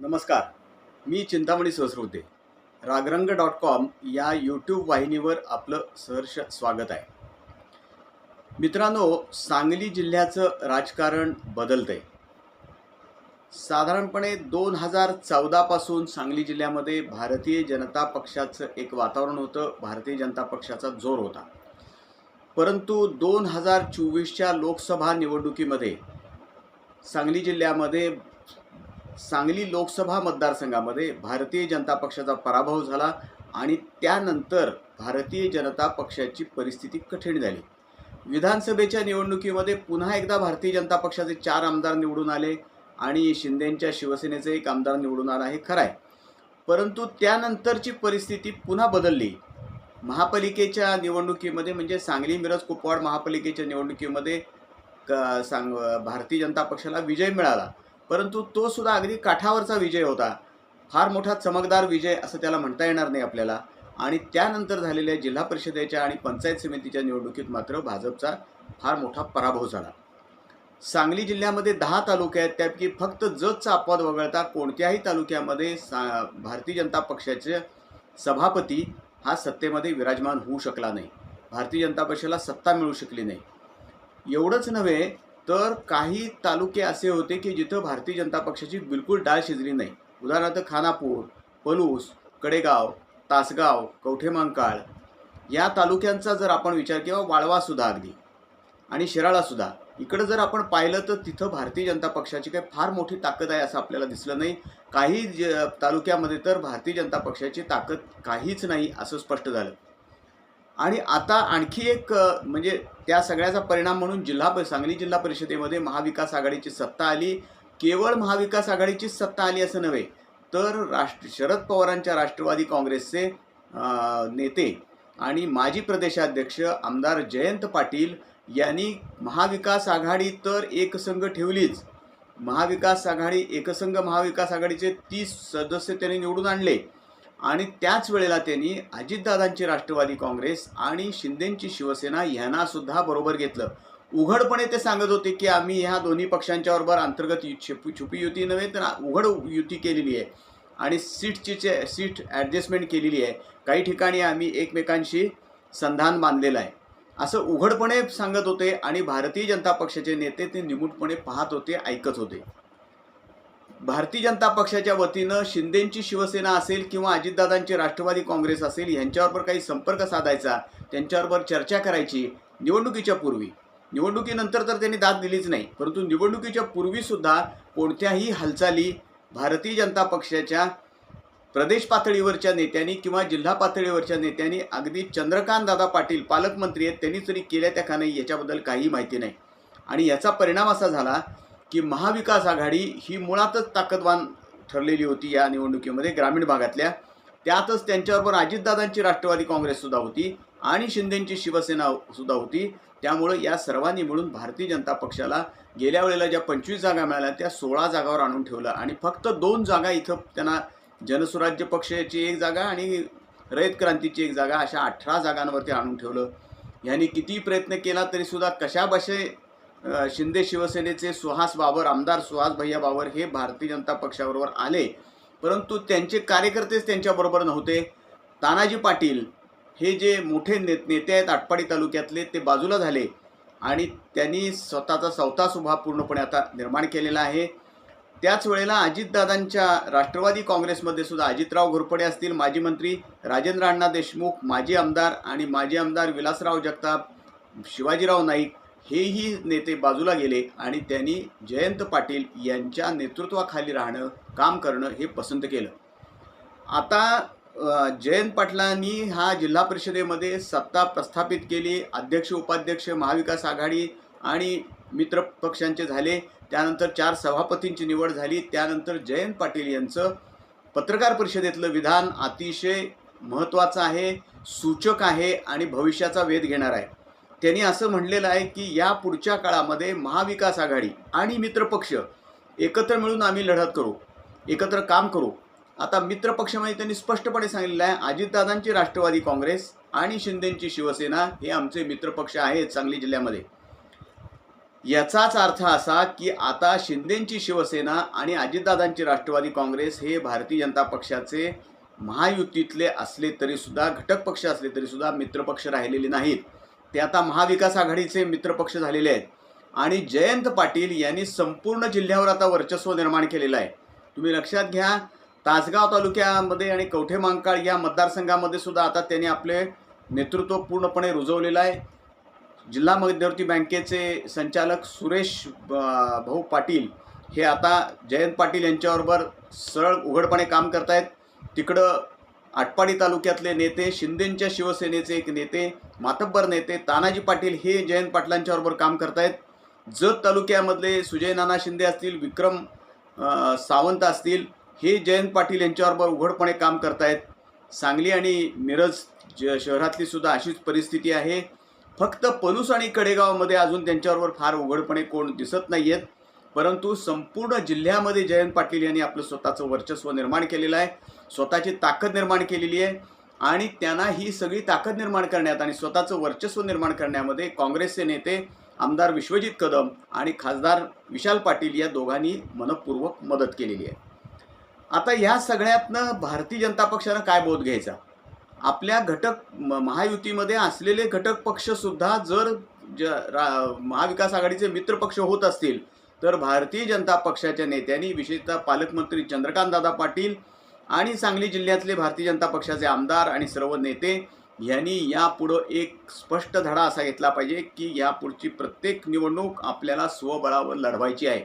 नमस्कार. मी चिंतामणी सहस्रबुद्धे. रागरंग.com या यूट्यूब वाहिनीवर आपलं सहर्ष स्वागत आहे. मित्रांनो, सांगली जिल्ह्याचं राजकारण बदलतंय. साधारणपणे 2014 पासून सांगली जिल्ह्यामध्ये भारतीय जनता पक्षाचं एक वातावरण होतं. भारतीय जनता पक्षाचा जोर होता. परंतु 2024च्या लोकसभा निवडणुकीमध्ये सांगली जिल्ह्यामध्ये सांगली लोकसभा मतदारसंघामध्ये भारतीय जनता पक्षाचा पराभव झाला आणि त्यानंतर भारतीय जनता पक्षाची परिस्थिती कठीण झाली. विधानसभेच्या निवडणुकीमध्ये पुन्हा एकदा भारतीय जनता पक्षाचे 4 आमदार निवडून आले आणि शिंदेंच्या शिवसेनेचे 1 आमदार निवडून आला, हे खरं आहे. परंतु त्यानंतरची परिस्थिती पुन्हा बदलली. महापालिकेच्या निवडणुकीमध्ये म्हणजे सांगली मिरज कुपवाड महापालिकेच्या निवडणुकीमध्ये भारतीय जनता पक्षाला विजय मिळाला. परंतु तो सुद्धा अगदी काठावरचा विजय होता. फार मोठा चमकदार विजय असं त्याला म्हणता येणार नाही आपल्याला. आणि त्यानंतर झालेल्या जिल्हा परिषदेच्या आणि पंचायत समितीच्या निवडणुकीत मात्र भाजपचा फार मोठा पराभव झाला. सांगली जिल्ह्यामध्ये 10 तालुके आहेत. त्यापैकी फक्त जतचा अपवाद वगळता कोणत्याही तालुक्यामध्ये भारतीय जनता पक्षाचे सभापती हा सत्तेमध्ये विराजमान होऊ शकला नाही. भारतीय जनता पक्षाला सत्ता मिळू शकली नाही. एवढंच नव्हे तर काही तालुके असे होते की जिथं भारतीय जनता पक्षाची बिलकुल डाळ शिजली नाही. उदाहरणार्थ खानापूर, पलूस, कडेगाव, तासगाव, कवठेमहांकाळ या तालुक्यांचा जर आपण विचार किंवा वाळवासुद्धा अगदी आणि शिराळासुद्धा इकडं जर आपण पाहिलं तर तिथं भारतीय जनता पक्षाची काही फार मोठी ताकद आहे असं आपल्याला दिसलं नाही. काही तालुक्यामध्ये तर भारतीय जनता पक्षाची ताकद काहीच नाही असं स्पष्ट झालं. आणि आता आणखी एक म्हणजे त्या सगळ्याचा परिणाम म्हणून सांगली जिल्हा परिषदेमध्ये महाविकास आघाडीची सत्ता आली. केवळ महाविकास आघाडीचीच सत्ता आली असं नव्हे तर शरद पवारांच्या राष्ट्रवादी काँग्रेसचे नेते आणि माजी प्रदेशाध्यक्ष आमदार जयंत पाटील यांनी महाविकास आघाडी तर एकसंघ ठेवलीच. एकसंघ महाविकास आघाडीचे 30 सदस्य त्यांनी निवडून आणले आणि त्याच वेळेला त्यांनी अजितदादांची राष्ट्रवादी काँग्रेस आणि शिंदेंची शिवसेना यांना सुद्धा बरोबर घेतलं. उघडपणे ते सांगत होते की आम्ही ह्या दोन्ही पक्षांच्या बरोबर अंतर्गत छुपी युती नव्हे तर उघड युती केलेली आहे आणि सीट ॲडजस्टमेंट केलेली आहे. काही ठिकाणी आम्ही एकमेकांशी संधान बांधलेलं आहे असं उघडपणे सांगत होते आणि भारतीय जनता पक्षाचे नेते ते निमूटपणे पाहत होते, ऐकत होते. भारतीय जनता पक्षाच्या वतीनं शिंदेंची शिवसेना असेल किंवा अजितदादांची राष्ट्रवादी काँग्रेस असेल यांच्याबरोबर काही संपर्क साधायचा, त्यांच्याबरोबर चर्चा करायची निवडणुकीच्या पूर्वी. निवडणुकीनंतर तर त्यांनी दाद दिलीच नाही, परंतु निवडणुकीच्या पूर्वीसुद्धा कोणत्याही हालचाली भारतीय जनता पक्षाच्या प्रदेश पातळीवरच्या नेत्यांनी किंवा जिल्हा पातळीवरच्या नेत्यांनी अगदी चंद्रकांत दादा पाटील पालकमंत्री आहेत त्यांनी तरी केल्या त्या का नाही याच्याबद्दल काही माहिती नाही. आणि याचा परिणाम असा झाला की महाविकास आघाडी ही मुळातच ताकदवान ठरलेली होती या निवडणुकीमध्ये ग्रामीण भागातल्या. त्यातच त्यांच्याबरोबर अजितदादांची राष्ट्रवादी काँग्रेससुद्धा होती आणि शिंदेंची शिवसेनासुद्धा होती. त्यामुळं या सर्वांनी मिळून भारतीय जनता पक्षाला गेल्या वेळेला ज्या 25 जागा मिळाल्या त्या 16 जागावर आणून ठेवलं आणि फक्त 2 जागा इथं त्यांना जनसुराज्य पक्षाची 1 जागा आणि रयत क्रांतीची 1 जागा अशा 18 जागांवरती आणून ठेवलं. यांनी किती प्रयत्न केला तरीसुद्धा कशाबशे शिंदे शिवसेनेचे आमदार सुहास भैया बाबर हे भारतीय जनता पक्षाबरोबर आले, परंतु त्यांचे कार्यकर्तेच त्यांच्याबरोबर नव्हते. तानाजी पाटील हे जे मोठे नेते आहेत आटपाडी तालुक्यातले ते बाजूला झाले आणि त्यांनी स्वतःचा स्वतःच उभा पूर्णपणे आता निर्माण केलेला आहे. त्याच वेळेला अजितदादांच्या राष्ट्रवादी काँग्रेसमध्ये सुद्धा अजितराव घोरपडे असतील, माजी मंत्री राजेंद्र अण्णा देशमुख, माजी आमदार विलासराव जगताप, शिवाजीराव नाईक हेही नेते बाजूला गेले आणि त्यांनी जयंत पाटील यांच्या नेतृत्वाखाली राहणं, काम करणं हे पसंत केलं. आता जयंत पाटलांनी हा जिल्हा परिषदेमध्ये सत्ता प्रस्थापित केली. अध्यक्ष उपाध्यक्ष महाविकास आघाडी आणि मित्र पक्षांचे झाले. त्यानंतर 4 सभापतींची निवड झाली. त्यानंतर जयंत पाटील यांचं पत्रकार परिषदेतलं विधान अतिशय महत्त्वाचं आहे, सूचक आहे आणि भविष्याचा वेध घेणार आहे. त्यांनी असं म्हणलेलं आहे की या पुढच्या काळामध्ये महाविकास आघाडी आणि मित्रपक्ष एकत्र मिळून आम्ही लढत करू, एकत्र काम करू. आता मित्रपक्षामध्ये त्यांनी स्पष्टपणे सांगितलेलं आहे अजितदादांची राष्ट्रवादी काँग्रेस आणि शिंदेंची शिवसेना हे आमचे मित्रपक्ष आहेत सांगली जिल्ह्यामध्ये. याचाच अर्थ असा की आता शिंदेंची शिवसेना आणि अजितदादांची राष्ट्रवादी काँग्रेस हे भारतीय जनता पक्षाचे महायुतीतले असले तरी सुद्धा, घटक पक्ष असले तरी सुद्धा मित्रपक्ष राहिलेले नाहीत. ते आता महाविकास आघाडीचे मित्रपक्ष झालेले आहेत. आणि जयंत पाटील यांनी संपूर्ण जिल्ह्यावर आता वर्चस्व निर्माण केलेलं आहे. तुम्ही लक्षात घ्या, तासगाव तालुक्यामध्ये आणि कवठे महांकाळ या मतदारसंघामध्ये सुद्धा आता त्यांनी आपले नेतृत्व पूर्णपणे रुजवलेलं आहे. जिल्हा मध्यवर्ती बँकेचे संचालक सुरेश भाऊ पाटील हे आता जयंत पाटील यांच्याबरोबर सरळ उघडपणे काम करतायत. तिकडं आटपाडी तालुक्यातले नेते, शिंदेंच्या शिवसेनेचे एक नेते, मातब्बर नेते तानाजी पाटील हे जयंत पाटलांच्याबरोबर काम करतायत. जत तालुक्यामधले सुजय नाना शिंदे असतील, विक्रम सावंत असतील, हे जयंत पाटील यांच्याबरोबर उघडपणे काम करतायत. सांगली आणि मिरज शहरातली सुद्धा अशीच परिस्थिती आहे. फक्त पलूस आणि कडेगावमध्ये अजून त्यांच्याबरोबर फार उघडपणे कोण दिसत नाही आहेत. परंतु संपूर्ण जिल्ह्यामध्ये जयंत पाटील यांनी आपलं स्वतःचं वर्चस्व निर्माण केलेलं आहे, स्वतःची ताकद निर्माण केलेली आहे. आणि त्यांना ही सगळी ताकद निर्माण करण्यात आणि स्वतःचं वर्चस्व निर्माण करण्यामध्ये काँग्रेसचे नेते आमदार विश्वजित कदम आणि खासदार विशाल पाटील या दोघांनी मनपूर्वक मदत केलेली आहे. आता ह्या सगळ्यातनं भारतीय जनता पक्षानं काय बोध घ्यायचा? आपल्या घटक महायुतीमध्ये असलेले घटक पक्षसुद्धा जर महाविकास आघाडीचे मित्रपक्ष होत असतील तर भारतीय जनता पक्षाच्या नेत्यांनी, विशेषतः पालकमंत्री चंद्रकांतदादा पाटील आणि सांगली जिल्ह्यातले भारतीय जनता पक्षाचे आमदार आणि सर्व नेते यांनी यापुढं एक स्पष्ट धडा असा घेतला पाहिजे की यापुढची प्रत्येक निवडणूक आपल्याला स्वबळावर लढवायची आहे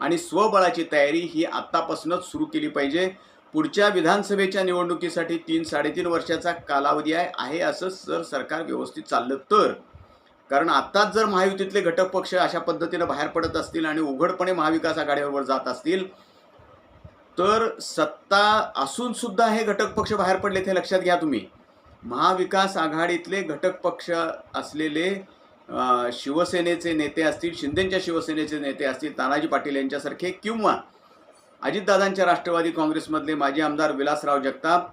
आणि स्वबळाची तयारी ही आत्तापासूनच सुरू केली पाहिजे. पुढच्या विधानसभेच्या निवडणुकीसाठी 3-3.5 वर्षाचा कालावधी आहे असं जर सरकार व्यवस्थित चाललं तर. कारण आत्ताच जर महायुतीतले घटक पक्ष अशा पद्धतीनं बाहेर पडत असतील आणि उघडपणे महाविकास आघाडीवर जात असतील तर सत्ता असून सुद्धा हे घटक पक्ष बाहेर पडले हे लक्षात घ्या तुम्ही. महाविकास आघाडीतले घटक पक्ष असलेले शिवसेनेचे नेते असतील, शिंदेंच्या शिवसेनेचे नेते असतील तानाजी पाटील यांच्यासारखे, किंवा अजितदादांच्या राष्ट्रवादी काँग्रेसमधले माजी आमदार विलासराव जगताप,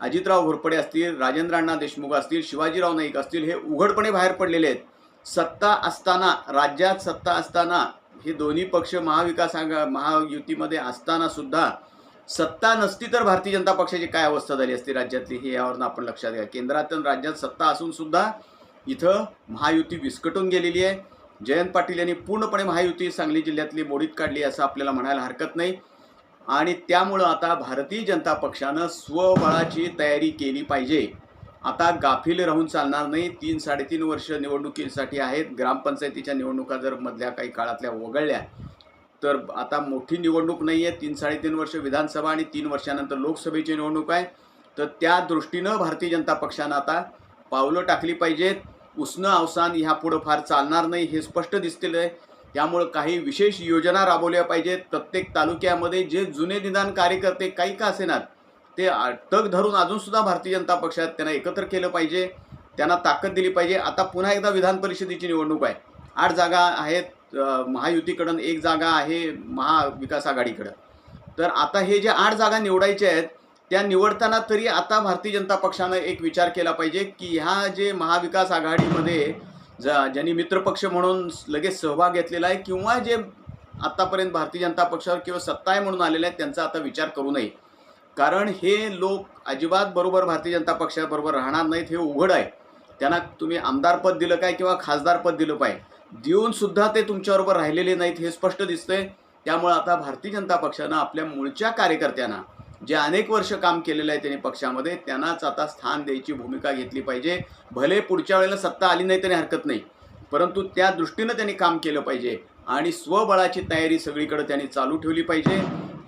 अजितराव घोरपडे असतील, राजेंद्र अण्णा देशमुख असतील, शिवाजीराव नाईक असतील, हे उघडपणे बाहेर पडलेले आहेत. सत्ता असताना, राज्यात सत्ता असताना, हे दोन्ही पक्ष महायुतीमध्ये असताना सुद्धा सत्ता नसती तर भारतीय जनता पक्षाची काय अवस्था झाली असती राज्यातली, हे यावरून आपण लक्षात घ्या. केंद्रात आणि राज्यात सत्ता असून सुद्धा इथं महायुती विस्कटून गेलेली आहे. जयंत पाटील यांनी पूर्णपणे महायुती सांगली जिल्ह्यातली मोडीत काढली असं आपल्याला म्हणायला हरकत नाही. आणि त्यामुळं आता भारतीय जनता पक्षानं स्वबळाची तयारी केली पाहिजे. आता गाफील राहून चालणार नाही. 3-3.5 वर्ष निवडणुकीसाठी आहेत. ग्रामपंचायतीच्या निवडणुका जर मधल्या काही काळातल्या वगळल्या तर आता मोठी निवडणूक नाही आहे. 3-3.5 वर्ष विधानसभा आणि 3 वर्षानंतर लोकसभेची निवडणूक आहे. तर त्या दृष्टीनं भारतीय जनता पक्षानं आता पावलं टाकली पाहिजेत. उसनं अवसान ह्यापुढं फार चालणार नाही हे स्पष्ट दिसतेलं आहे. त्यामुळं काही विशेष योजना राबवल्या पाहिजेत. प्रत्येक तालुक्यामध्ये जे जुने निदान कार्यकर्ते काही का असेनात ते तग धरून अजूनसुद्धा भारतीय जनता पक्षात त्यांना एकत्र केलं पाहिजे, त्यांना ताकद दिली पाहिजे. आता पुन्हा एकदा विधान परिषदेची निवडणूक आहे. 8 जागा आहेत महायुतीकडून, 1 जागा आहे महाविकास आघाडीकडं. तर आता हे जे 8 जागा निवडायच्या आहेत त्या निवडताना तरी आता भारतीय जनता पक्षानं एक विचार केला पाहिजे की ह्या जे महाविकास आघाडीमध्ये ज्यांनी मित्रपक्ष म्हणून लगेच सहभाग घेतलेला आहे किंवा जे आत्तापर्यंत भारतीय जनता पक्षावर किंवा सत्ता आहे म्हणून आलेले आहेत त्यांचा आता विचार करू नये. कारण हे लोक अजिबात बरोबर भारतीय जनता पक्षाबरोबर राहणार नाहीत हे उघड आहे. त्यांना तुम्ही आमदारपद दिलं काय किंवा खासदारपद दिलं पाहिजे, देऊनसुद्धा ते तुमच्याबरोबर राहिलेले नाहीत हे स्पष्ट दिसतंय. त्यामुळे आता भारतीय जनता पक्षानं आपल्या मूळच्या कार्यकर्त्यांना जे अनेक वर्ष काम केलेलं आहे त्यांनी पक्षामध्ये त्यांनाच आता स्थान द्यायची भूमिका घेतली पाहिजे. भले पुढच्या वेळेला सत्ता आली नाही तरी हरकत नाही, परंतु त्या दृष्टीनं त्यांनी काम केलं पाहिजे आणि स्वबळाची तयारी सगळीकडे त्यांनी चालू ठेवली पाहिजे.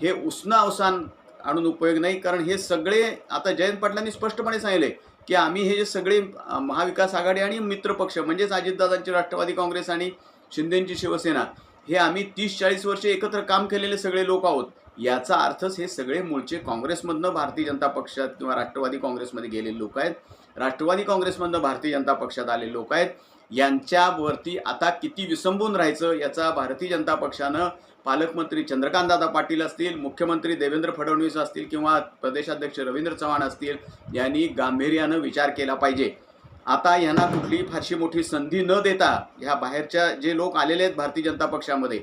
हे उसनं अवसान आणून उपयोग नाही. कारण हे सगळे आता जयंत पाटलांनी स्पष्टपणे सांगितले की आम्ही हे जे सगळे महाविकास आघाडी आणि मित्रपक्ष म्हणजेच अजितदादांची राष्ट्रवादी काँग्रेस आणि शिंदेंची शिवसेना हे आम्ही 30-40 वर्षे एकत्र काम केलेले सगळे लोक आहोत. याचा अर्थच हे सगळे मूळचे काँग्रेसमधनं भारतीय जनता पक्षात किंवा राष्ट्रवादी काँग्रेसमध्ये गेलेले लोक आहेत, राष्ट्रवादी काँग्रेसमधनं भारतीय जनता पक्षात आलेले लोक आहेत. यांच्यावरती आता किती विसंबून राहायचं याचा भारतीय जनता पक्षानं पालकमंत्री चंद्रकांतदादा पाटील असतील, मुख्यमंत्री देवेंद्र फडणवीस असतील किंवा प्रदेशाध्यक्ष रवींद्र चव्हाण असतील यांनी गांभीर्यानं विचार केला पाहिजे. आता यांना कुठली फारशी मोठी संधी न देता ह्या बाहेरच्या जे लोक आलेले आहेत भारतीय जनता पक्षामध्ये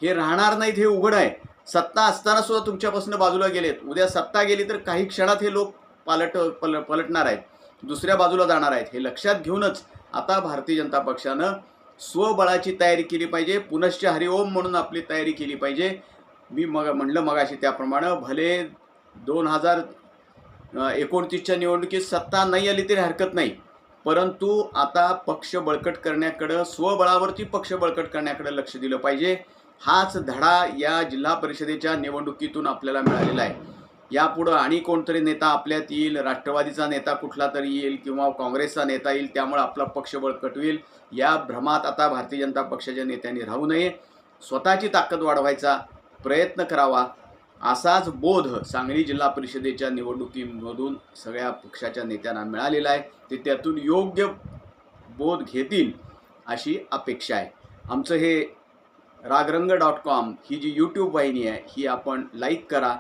हे राहणार नाहीत, हे उघड आहे. सत्ता असताना सुद्धा तुमच्यापासून बाजूला गेलेत. उद्या सत्ता गेली तर काही क्षणात हे लोक पलटणार आहेत, दुसऱ्या बाजूला जाणार आहेत. हे लक्षात घेऊनच आता भारतीय जनता पक्षानं स्वबळाची तयारी केली पाहिजे. पुनश्च हरिओम म्हणून आपली तयारी केली पाहिजे. मी म्हणलं मगाशी त्याप्रमाणे भले 2029च्या निवडणुकीत सत्ता नाही आली तरी हरकत नाही, परंतु आता पक्ष बळकट करण्याकडं, स्वबळावरती पक्ष बळकट करण्याकडे लक्ष दिलं पाहिजे. हाच धडा या जिल्हा परिषदेच्या निवडणुकीतून आपल्याला मिळालेला आहे. यापुढं आणि कोणतरी नेता आपल्यात येईल, राष्ट्रवादीचा नेता कुठला तरी येईल किंवा काँग्रेसचा नेता येईल, त्यामुळे आपला पक्ष बळकट होईल, या भ्रमात आता भारतीय जनता पक्षाच्या नेत्यांनी राहू नये. स्वतःची ताकद वाढवायचा प्रयत्न करावा. असाच बोध सांगली जिल्हा परिषदेच्या निवडणुकीमधून सगळ्या पक्षाच्या नेत्यांना मिळालेला आहे. ते त्यातून योग्य बोध घेतील अशी अपेक्षा आहे. आमचं हे रागरंग.com ही जी यूट्यूब वाहिनी आहे ही आपण लाईक करा,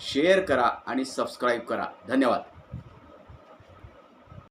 शेअर करा आणि सबस्क्राईब करा. धन्यवाद.